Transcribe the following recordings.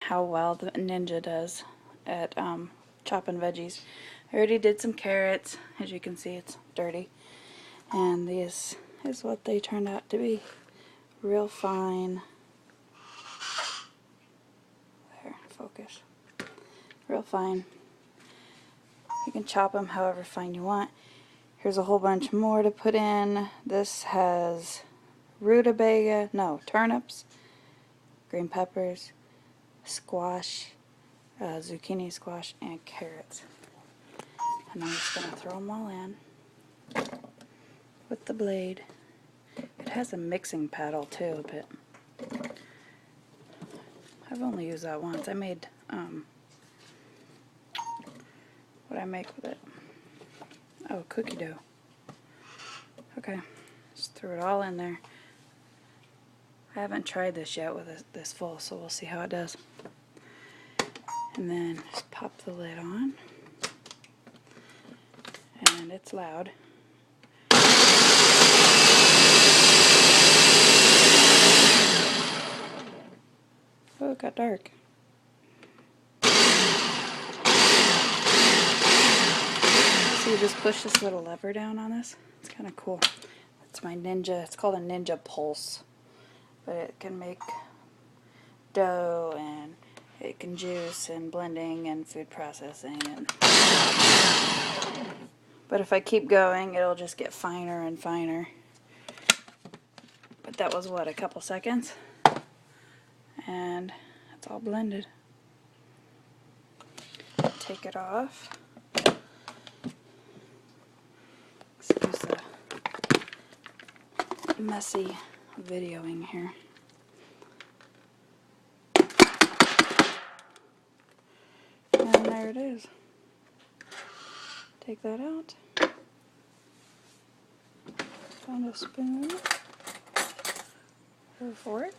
how well the Ninja does at chopping veggies. I already did some carrots. As you can see, it's dirty. And this is what they turned out to be. Real fine. There, focus. Real fine. You can chop them however fine you want. Here's a whole bunch more to put in. This has turnips, green peppers, squash, zucchini squash, and carrots. And I'm just going to throw them all in with the blade. It has a mixing paddle too, but I've only used that once. I made, what I make with it? Oh, cookie dough. Okay, just threw it all in there. I haven't tried this yet with this full, so we'll see how it does. And then just pop the lid on. And it's loud. Oh, it got dark. So you just push this little lever down on this. It's kind of cool. It's my Ninja. It's called a Ninja Pulse. But it can make dough, and it can juice and blending and food processing. But if I keep going, it'll just get finer and finer. But that was, what, a couple seconds? And it's all blended. Take it off. Excuse the messy videoing here. And there it is. Take that out. Find a spoon or a fork.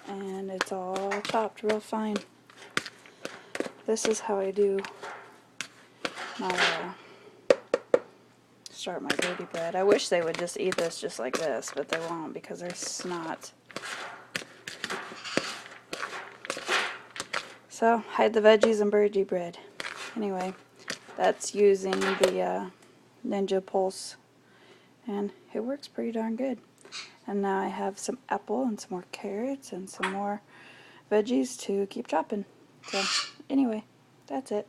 And it's all chopped real fine. This is how I do my start my dirty bread. I wish they would just eat this just like this, but they won't because they're snot. So, hide the veggies and birdie bread. Anyway, that's using the Ninja Pulse, and it works pretty darn good. And now I have some apple and some more carrots and some more veggies to keep chopping. So, anyway, that's it.